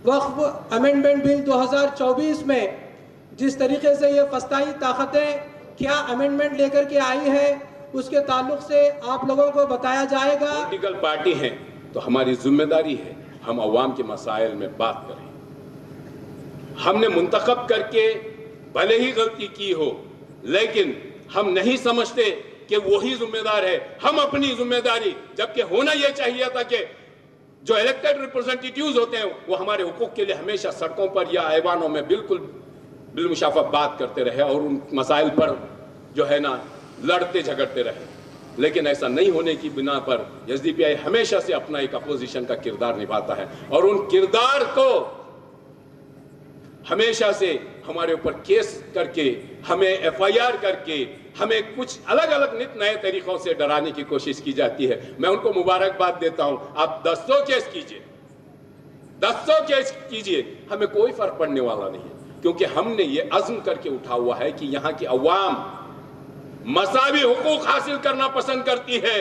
वक्फ amendment bill 2024 में जिस तरीके से ये फस्ताई ताकतें क्या अमेंडमेंट लेकर के आई है, उसके ताल्लुक से आप लोगों को बताया जाएगा। पॉलिटिकल पार्टी हैं तो हमारी जिम्मेदारी है हम अवाम के मसाइल में बात करें। हमने मुंतखब करके भले ही गलती की हो, लेकिन हम नहीं समझते कि वही जिम्मेदार है। हम अपनी जिम्मेदारी, जबकि होना यह चाहिए था कि जो इलेक्टेड रिप्रेजेंटेटिव्स होते हैं वो हमारे हुकूक के लिए हमेशा सड़कों पर या ऐवानों में बिल्कुल बिलमुशाफा बात करते रहे और उन मसाइल पर जो है ना लड़ते झगड़ते रहे। लेकिन ऐसा नहीं होने की बिना पर एसडीपीआई हमेशा से अपना एक अपोजिशन का किरदार निभाता है और उन किरदार को हमेशा से हमारे ऊपर केस करके, हमें एफआईआर करके, हमें कुछ अलग अलग नित नए तरीकों से डराने की कोशिश की जाती है। मैं उनको मुबारकबाद देता हूं। आप 100 केस कीजिए, 100 केस कीजिए, हमें कोई फर्क पड़ने वाला नहीं है, क्योंकि हमने ये अज़्म करके उठा हुआ है कि यहां की अवाम मसावी हुकूक हासिल करना पसंद करती है।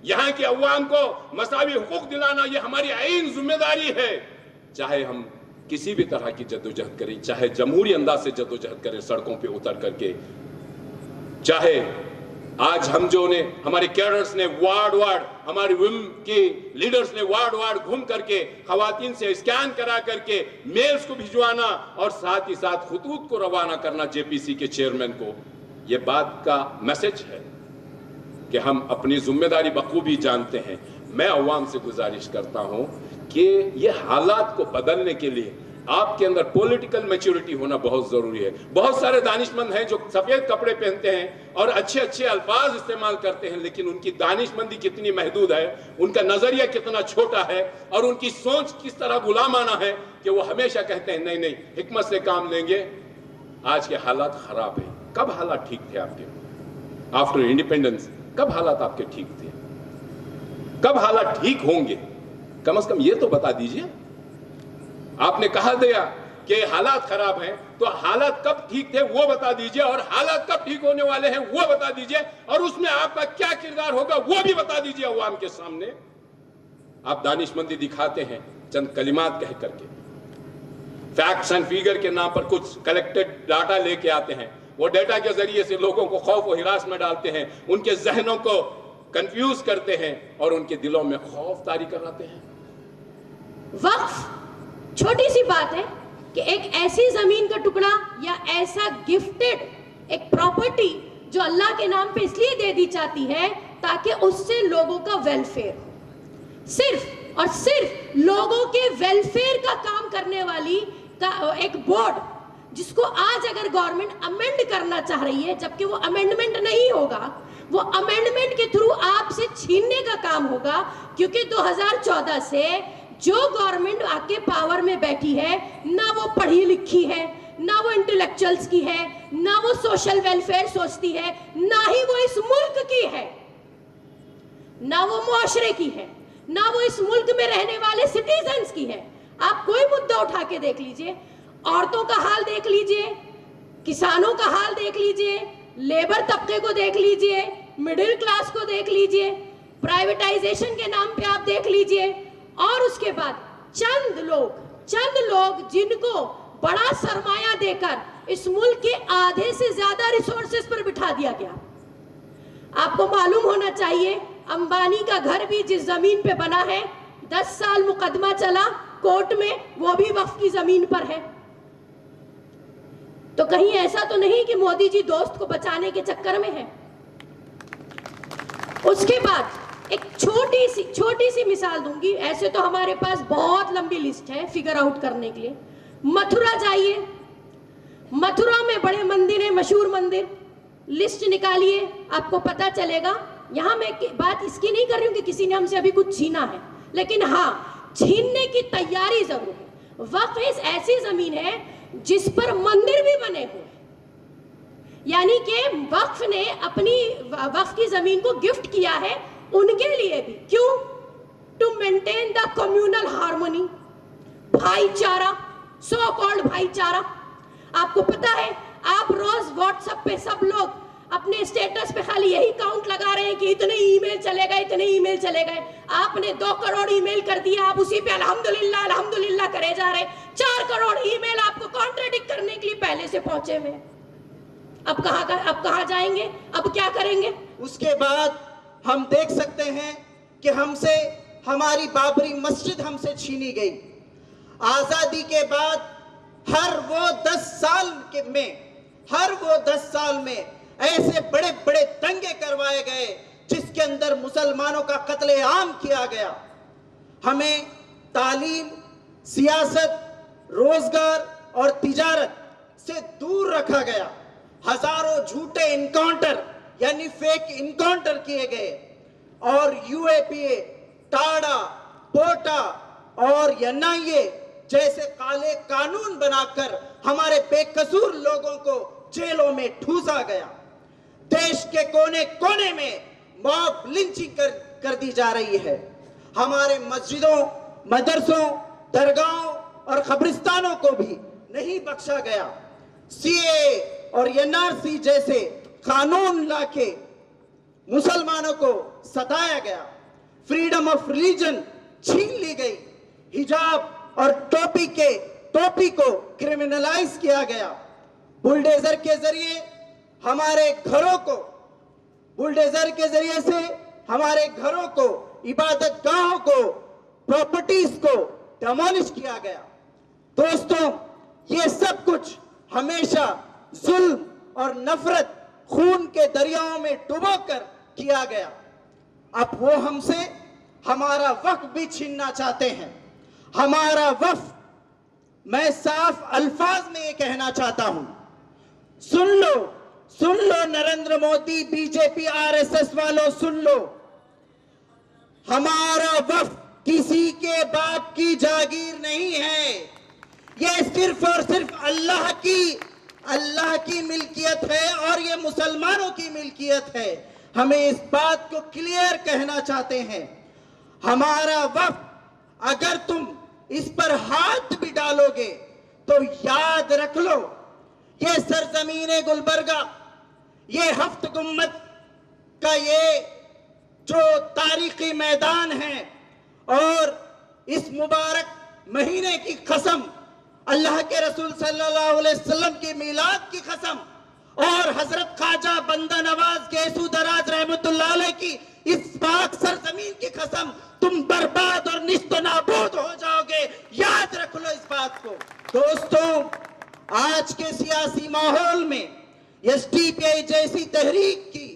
यहां के अवाम को मसावी हुकूक दिलाना ये हमारी आईन जिम्मेदारी है। चाहे हम किसी भी तरह की जद्दोजहद करें, चाहे जमहूरी अंदाज से जद्दोजहद करें सड़कों पे उतर करके, चाहे आज हम जो ने हमारे कैडर्स ने वार्ड हमारे विम के लीडर्स ने वार्ड घूम करके खवातीन से स्कैन करा करके मेल्स को भिजवाना और साथ ही साथ खुतूत को रवाना करना जेपीसी के चेयरमैन को, ये बात का मैसेज है कि हम अपनी जिम्मेदारी बखूबी जानते हैं। मैं अवाम से गुजारिश करता हूं कि ये हालात को बदलने के लिए आपके अंदर पॉलिटिकल मैच्योरिटी होना बहुत जरूरी है। बहुत सारे दानिशमंद हैं जो सफेद कपड़े पहनते हैं और अच्छे अच्छे अल्फाज इस्तेमाल करते हैं, लेकिन उनकी दानिशमंदी कितनी महदूद है, उनका नजरिया कितना छोटा है और उनकी सोच किस तरह गुलामाना है कि वो हमेशा कहते हैं नहीं नहीं हिकमत से काम लेंगे। आज के हालात खराब है। कब हालात ठीक थे आपके? आफ्टर इंडिपेंडेंस कब हालात आपके ठीक थे? कब हालात ठीक होंगे? कम से कम ये तो बता दीजिए। आपने कहा दिया कि हालात खराब हैं, तो हालात कब ठीक थे वो बता दीजिए, और हालात कब ठीक होने वाले हैं वो बता दीजिए, और उसमें आपका क्या किरदार होगा वो भी बता दीजिए अवाम के सामने। आप दानिशमंदी दिखाते हैं चंद कलिमात कह करके, फैक्ट्स एंड फिगर के नाम पर कुछ कलेक्टेड डाटा लेके आते हैं। वो डाटा के जरिए से लोगों को खौफ और हिरास में डालते हैं, उनके जहनों को कंफ्यूज करते हैं और उनके दिलों में खौफ तारी कराते हैं। वक्फ छोटी सी बात है कि एक ऐसी जमीन का टुकड़ा या ऐसा गिफ्टेड एक प्रॉपर्टी जो अल्लाह के नाम पे इसलिए दे दी जाती है ताकि उससे लोगों का वेलफेयर हो। सिर्फ और सिर्फ लोगों के वेलफेयर का काम करने वाली का एक बोर्ड, जिसको आज अगर गवर्नमेंट अमेंड करना चाह रही है, जबकि वो अमेंडमेंट नहीं होगा, वो अमेंडमेंट के थ्रू आपसे छीनने का काम होगा, क्योंकि 2014 से जो गवर्नमेंट आके पावर में बैठी है, ना वो पढ़ी लिखी है, ना वो इंटेलेक्चुअल्स की है, ना वो सोशल वेलफेयर सोचती है, ना ही वो इस मुल्क की है, ना वो मुआशरे की है, ना वो इस मुल्क में रहने वाले सिटीजन्स की है। आप कोई मुद्दा उठा के देख लीजिए, औरतों का हाल देख लीजिए, किसानों का हाल देख लीजिए, लेबर तबके को देख लीजिए, मिडिल क्लास को देख लीजिए, प्राइवेटाइजेशन के नाम पे आप देख लीजिए, और उसके बाद चंद लोग जिनको बड़ा सरमाया देकर इस मुल्क के आधे से ज्यादा रिसोर्सेज पर बिठा दिया गया। आपको मालूम होना चाहिए अंबानी का घर भी जिस जमीन पे बना है, 10 साल मुकदमा चला कोर्ट में, वो भी वक्फ की जमीन पर है। तो कहीं ऐसा तो नहीं कि मोदी जी दोस्त को बचाने के चक्कर में है। उसके बाद एक छोटी सी मिसाल दूंगी, ऐसे तो हमारे पास बहुत लंबी लिस्ट है फिगर आउट करने के लिए। मथुरा जाइए, मथुरा में बड़े मंदिर है, मशहूर मंदिर, लिस्ट निकालिए, आपको पता चलेगा। यहां मैं बात इसकी नहीं कर रही हूं कि किसी ने हमसे अभी कुछ छीना है, लेकिन हाँ, छीनने की तैयारी जरूर है। वक्फ इस ऐसी जमीन है जिस पर मंदिर भी बने हुए, यानी कि वक्फ ने अपनी वक्फ की जमीन को गिफ्ट किया है उनके लिए भी। क्यों? To maintain the communal harmony, भाईचारा, सो कॉल्ड भाईचारा। आपको पता है, आप रोज व्हाट्सएप पे सब लोग अपने स्टेटस पे खाली यही काउंट लगा रहे हैं कि इतने ईमेल चले गए, इतने ईमेल चले गए। आपने 2 करोड़ ईमेल कर दिया, आप उसी पे अल्हम्दुलिल्लाह अल्हम्दुलिल्लाह करे जा रहे, 4 करोड़ ईमेल आपको कॉन्ट्रडिक्ट करने के लिए पहले से पहुंचे हुए। अब कहां जाएंगे, अब क्या करेंगे? उसके बाद हम देख सकते हैं कि हमसे हमारी बाबरी मस्जिद हमसे छीनी गई। आजादी के बाद हर वो 10 साल में ऐसे बड़े बड़े दंगे करवाए गए जिसके अंदर मुसलमानों का कत्लेआम किया गया। हमें तालीम, सियासत, रोजगार और तिजारत से दूर रखा गया। हजारों झूठे इनकाउंटर यानी फेक इनकाउंटर किए गए और यूएपीए, टाडा, पोटा और एनआईए जैसे काले कानून बनाकर हमारे बेकसूर लोगों को जेलों में ठूसा गया। देश के कोने कोने में मॉब लिंचिंग कर दी जा रही है। हमारे मस्जिदों, मदरसों, दरगाहों और कब्रिस्तानों को भी नहीं बख्शा गया। सीए और एनआरसी जैसे कानून लाके मुसलमानों को सताया गया। फ्रीडम ऑफ रिलीजन छीन ली गई। हिजाब और टोपी को क्रिमिनलाइज किया गया। बुलडोजर के जरिए हमारे घरों को, इबादत गाहों को, प्रॉपर्टीज को डेमोलिश किया गया। दोस्तों, ये सब कुछ हमेशा जुल्म और नफरत खून के दरियाओं में डुबोकर किया गया। अब वो हमसे हमारा वक्फ भी छीनना चाहते हैं। हमारा वक्फ, मैं साफ अल्फाज में ये कहना चाहता हूं, सुन लो नरेंद्र मोदी, बीजेपी, आरएसएस वालों, सुन लो। हमारा वक्फ किसी के बाप की जागीर नहीं है। ये सिर्फ और सिर्फ अल्लाह की मिल्कियत है और ये मुसलमानों की मिल्कियत है। हमें इस बात को क्लियर कहना चाहते हैं। हमारा वक्फ, अगर तुम इस पर हाथ भी डालोगे तो याद रख लो, ये सरजमीन गुलबर्गा, ये हफ्त गुम्मत का ये जो तारीखी मैदान है और इस मुबारक महीने की कसम, अल्लाह के रसूल सल्लल्लाहु अलैहि वसल्लम की मीलाद की कसम और हजरत ख्वाजा बंदा नवाज गेसू दराज रहमतुल्लाह अलैह की इस पाक सरजमीन की कसम, तुम बर्बाद और निस्त नाबूद हो जाओगे। याद रख लो इस बात को। दोस्तों, आज के सियासी माहौल में एसडीपीआई जैसी तहरीक की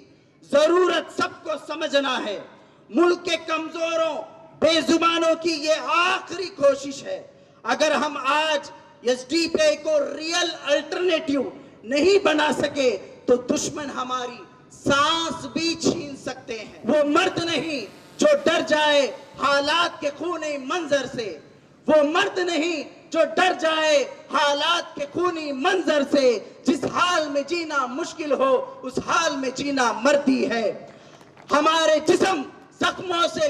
जरूरत सबको समझना है। मुल्क के कमजोरों, बेजुबानों की ये आखिरी कोशिश है। अगर हम आज एसडीपीआई को रियल अल्टरनेटिव नहीं बना सके तो दुश्मन हमारी सांस भी छीन सकते हैं। वो मर्द नहीं जो डर जाए हालात के खूनी मंजर से, वो मर्द नहीं जो डर जाए हालात के खूनी मंजर से। जिस हाल में जीना मुश्किल हो उस हाल में जीना मर्दी है। हमारे जिस्म जख्मों से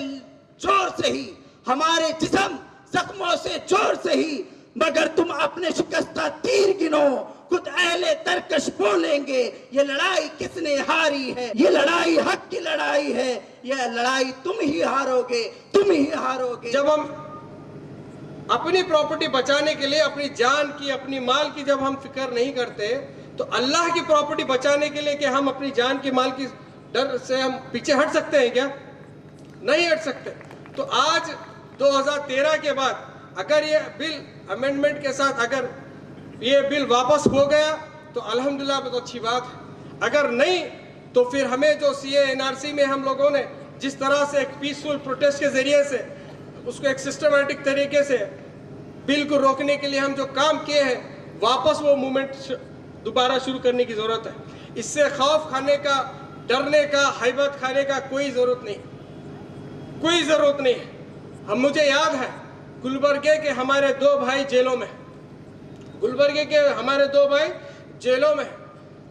जोर से ही मगर तुम अपने शिकस्ता तीर गिनो, खुद अहले तरकश बोलेंगे ये लड़ाई किसने हारी है। ये लड़ाई हक की लड़ाई है, ये लड़ाई तुम ही हारोगे। जब हम अपनी प्रॉपर्टी बचाने के लिए अपनी जान की, अपनी माल की जब हम फिक्र नहीं करते तो अल्लाह की प्रॉपर्टी बचाने के लिए कि हम अपनी जान की, माल की डर से हम पीछे हट सकते हैं क्या? नहीं हट सकते। तो आज 2013 के बाद अगर ये बिल अमेंडमेंट के साथ अगर ये बिल वापस हो गया तो अल्हम्दुलिल्लाह बहुत अच्छी बात है। अगर नहीं तो फिर हमें जो सीए एनआरसी में हम लोगों ने जिस तरह से एक पीसफुल प्रोटेस्ट के जरिए से उसको एक सिस्टमेटिक तरीके से बिल को रोकने के लिए हम जो काम किए हैं, वापस वो मूवमेंट दोबारा शुरू करने की ज़रूरत है। इससे खौफ खाने का, डरने का, हैबत खाने का कोई ज़रूरत नहीं है। मुझे याद है गुलबर्गे के हमारे 2 भाई जेलों में,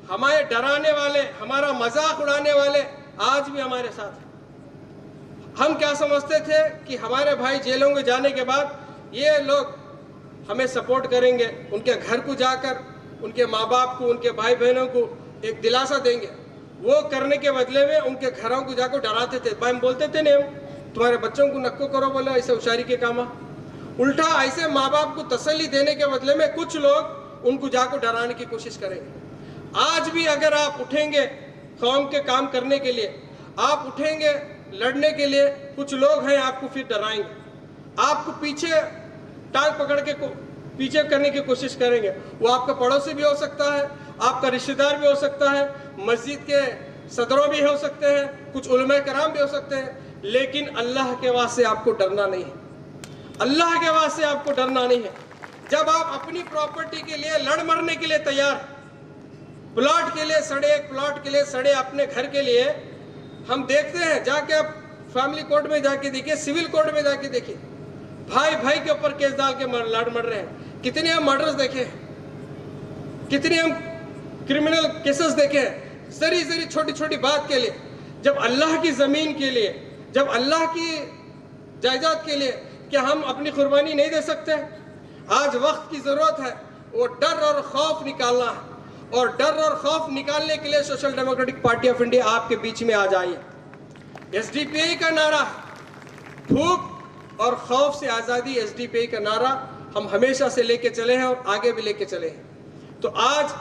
हमारे डराने वाले, हमारा मजाक उड़ाने वाले आज भी हमारे साथ हैं। हम क्या समझते थे कि हमारे भाई जेलों में जाने के बाद ये लोग हमें सपोर्ट करेंगे, उनके घर को जाकर उनके माँ बाप को, उनके भाई बहनों को एक दिलासा देंगे। वो करने के बदले में उनके घरों को जाकर डराते थे। भाई हम बोलते थे नहीं, तुम्हारे बच्चों को नक्को करो, बोले ऐसे होशियारी के काम। उल्टा ऐसे माँ बाप को तसल्ली देने के बदले में कुछ लोग उनको जाकर डराने की कोशिश करेंगे। आज भी अगर आप उठेंगे कौम के काम करने के लिए, आप उठेंगे लड़ने के लिए, कुछ लोग हैं आपको फिर डराएंगे, आपको पीछे टांग पकड़ के पीछे करने की कोशिश करेंगे। वो आपका पड़ोसी भी हो सकता है, आपका रिश्तेदार भी हो सकता है, मस्जिद के सदरों भी हो सकते हैं, कुछ उलमा कराम भी हो सकते हैं, लेकिन अल्लाह के वास्ते आपको डरना नहीं है। अल्लाह के वास्ते आपको डरना नहीं है। जब आप अपनी प्रॉपर्टी के लिए लड़ मरने के लिए तैयार, प्लॉट के लिए सड़े, एक प्लॉट के लिए सड़े, अपने घर के लिए, हम देखते हैं, जाके आप फैमिली कोर्ट में जाके देखिए, सिविल कोर्ट में जाके देखिए, भाई भाई के ऊपर केस डाल के लड़ मर रहे हैं। कितने हम मर्डर्स देखे हैं, कितने हम क्रिमिनल केसेस देखे हैं, जरी जरी छोटी छोटी बात के लिए। जब अल्लाह की ज़मीन के लिए, जब अल्लाह की जायदाद के लिए क्या हम अपनी कुर्बानी नहीं दे सकते? आज वक्त की ज़रूरत है वो डर और खौफ निकालना है, और डर और खौफ निकालने के लिए social democratic party of India आपके बीच में आ जाइए। एसडीपीआई का नारा, भूख और खौफ से आज़ादी, एसडीपीआई का नारा हम हमेशा से लेके चले हैं और आगे भी लेके चले हैं। तो आज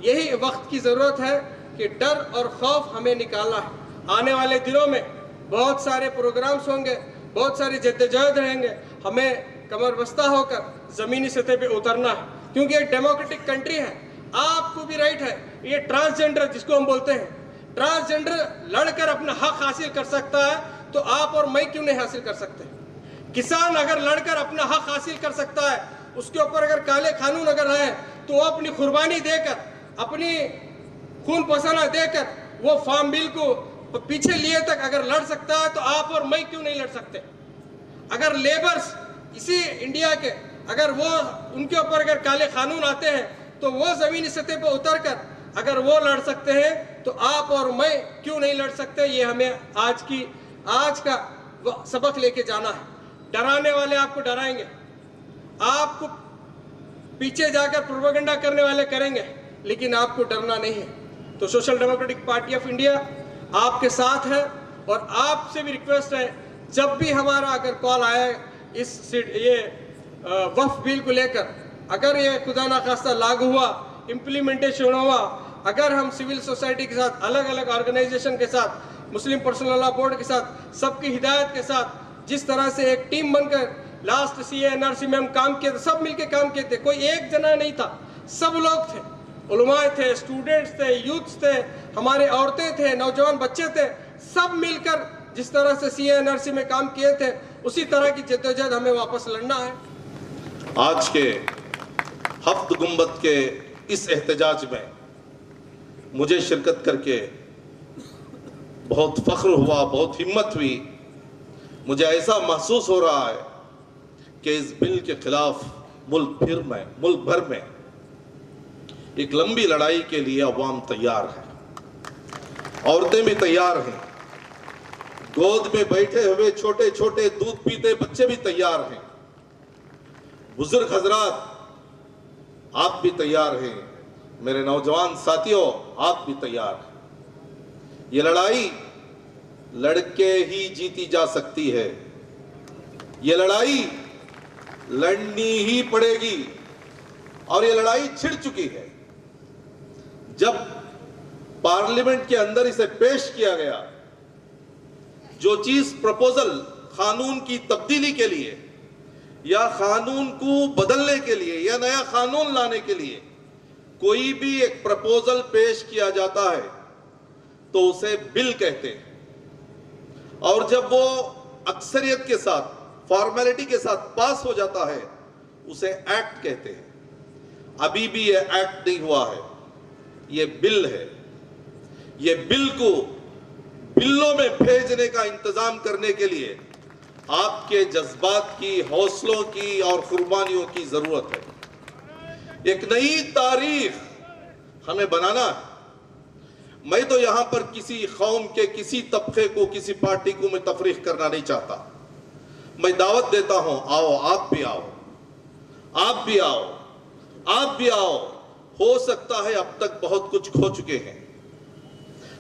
यही वक्त की ज़रूरत है कि डर और खौफ हमें निकालना है। आने वाले दिनों में बहुत सारे प्रोग्राम्स होंगे, बहुत सारी जद्दोजहद रहेंगे। हमें कमर बस्ता होकर ज़मीनी सतह पे उतरना है, क्योंकि एक डेमोक्रेटिक कंट्री है, आपको भी राइट है। ये ट्रांसजेंडर जिसको हम बोलते हैं, ट्रांसजेंडर लड़कर अपना हक हासिल कर सकता है, तो आप और मैं क्यों नहीं हासिल कर सकते? किसान अगर लड़कर अपना हक हासिल कर सकता है, उसके ऊपर अगर काले कानून अगर है, तो वो अपनी कुर्बानी देकर, अपनी खून पसीना देकर वो फार्म बिल को पीछे लिए तक अगर लड़ सकता है, तो आप और मैं क्यों नहीं लड़ सकते? अगर लेबर्स इसी इंडिया के, अगर वो उनके ऊपर अगर काले कानून आते हैं, तो वो ज़मीनी सतह पर उतर कर अगर वो लड़ सकते हैं, तो आप और मैं क्यों नहीं लड़ सकते? ये हमें आज का सबक लेके जाना है। डराने वाले आपको डराएंगे, आपको पीछे जाकर प्रोपेगेंडा करने वाले करेंगे, लेकिन आपको डरना नहीं है। तो social democratic party of India आपके साथ है, और आपसे भी रिक्वेस्ट है, जब भी हमारा अगर कॉल आए ये वक्फ बिल को लेकर, अगर ये खुदा ना खास्ता लागू हुआ, इम्प्लीमेंटेशन हुआ, अगर हम सिविल सोसाइटी के साथ, अलग अलग ऑर्गेनाइजेशन के साथ, मुस्लिम पर्सनल लॉ बोर्ड के साथ, सबकी हिदायत के साथ, जिस तरह से एक टीम बनकर लास्ट CA/NRC में हम काम किए थे, सब मिलके काम किए थे, कोई एक जना नहीं था, सब लोग थे, उलमाए थे, स्टूडेंट्स थे, यूथ्स थे, हमारे औरतें थे, नौजवान बच्चे थे, सब मिलकर जिस तरह से CA/NRC में काम किए थे, उसी तरह की जद्दोजहद हमें वापस लड़ना है। आज के हफ्त गुंबद के इस एहतजाज में मुझे शिरकत करके बहुत फख्र हुआ, बहुत हिम्मत हुई। मुझे ऐसा महसूस हो रहा है कि इस बिल के खिलाफ मुल्क भर में एक लंबी लड़ाई के लिए अवाम तैयार है, औरतें भी तैयार हैं, गोद में बैठे हुए छोटे छोटे दूध पीते बच्चे भी तैयार हैं, बुजुर्ग हजरात आप भी तैयार हैं, मेरे नौजवान साथियों आप भी तैयार हैं। ये लड़ाई लड़के ही जीती जा सकती है, ये लड़ाई लड़नी ही पड़ेगी, और ये लड़ाई छिड़ चुकी है। जब पार्लियामेंट के अंदर इसे पेश किया गया, जो चीज प्रपोजल कानून की तब्दीली के लिए या कानून को बदलने के लिए या नया कानून लाने के लिए कोई भी एक प्रपोजल पेश किया जाता है, तो उसे बिल कहते हैं, और जब वो अक्सरियत के साथ, फॉर्मेलिटी के साथ पास हो जाता है, उसे एक्ट कहते हैं। अभी भी ये एक्ट नहीं हुआ है, ये बिल है। ये बिल को बिल्लों में भेजने का इंतजाम करने के लिए आपके जज्बात की, हौसलों की और कुर्बानियों की जरूरत है। एक नई तारीख हमें बनाना है। मैं तो यहां पर किसी कौम के किसी तबके को, किसी पार्टी को मैं तफरीक करना नहीं चाहता। मैं दावत देता हूं, आओ, आप भी आओ, आप भी आओ, आप भी आओ। हो सकता है अब तक बहुत कुछ खो चुके हैं,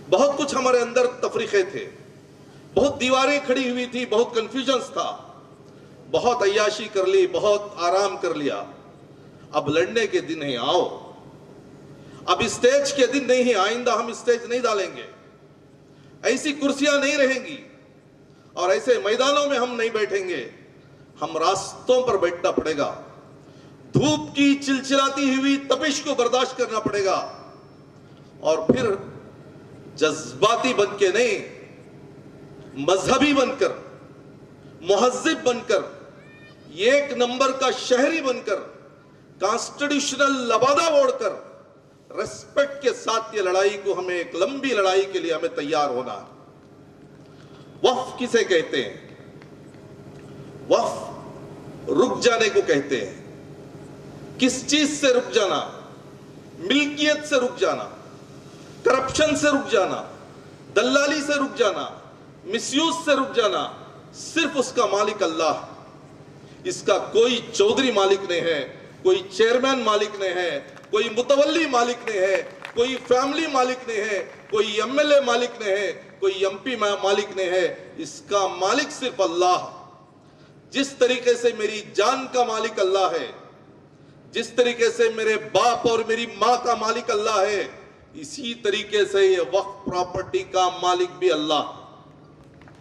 बहुत कुछ हमारे अंदर तफरीके थे, बहुत दीवारें खड़ी हुई थी, बहुत कंफ्यूजन्स था, बहुत अय्याशी कर ली, बहुत आराम कर लिया, अब लड़ने के दिन है, आओ। अब स्टेज के दिन नहीं है, आइंदा हम स्टेज नहीं डालेंगे, ऐसी कुर्सियां नहीं रहेंगी और ऐसे मैदानों में हम नहीं बैठेंगे, हम रास्तों पर बैठना पड़ेगा। धूप की चिलचिलाती हुई तपिश को बर्दाश्त करना पड़ेगा और फिर जज्बाती बन के नहीं, मजहबी बनकर, मुहज्जिब बनकर, एक नंबर का शहरी बनकर, कॉन्स्टिट्यूशनल लबादा ओढ़कर, रेस्पेक्ट के साथ ये लड़ाई को, हमें एक लंबी लड़ाई के लिए हमें तैयार होना है। वक्फ किसे कहते हैं? वक्फ रुक जाने को कहते हैं। किस चीज से रुक जाना? मिल्कियत से रुक जाना, करप्शन से रुक जाना, दल्लाली से रुक जाना, मिसयूज से रुक जाना। सिर्फ उसका मालिक अल्लाह, इसका कोई चौधरी मालिक नहीं है, कोई चेयरमैन मालिक नहीं है, कोई मुतवल्ली मालिक नहीं है, कोई फैमिली मालिक नहीं है, कोई एमएलए मालिक नहीं है, कोई एमपी मालिक नहीं है। इसका मालिक सिर्फ अल्लाह। जिस तरीके से मेरी जान का मालिक अल्लाह है, जिस तरीके से मेरे बाप और मेरी मां का मालिक अल्लाह है, इसी तरीके से ये वक्फ प्रॉपर्टी का मालिक भी अल्लाह।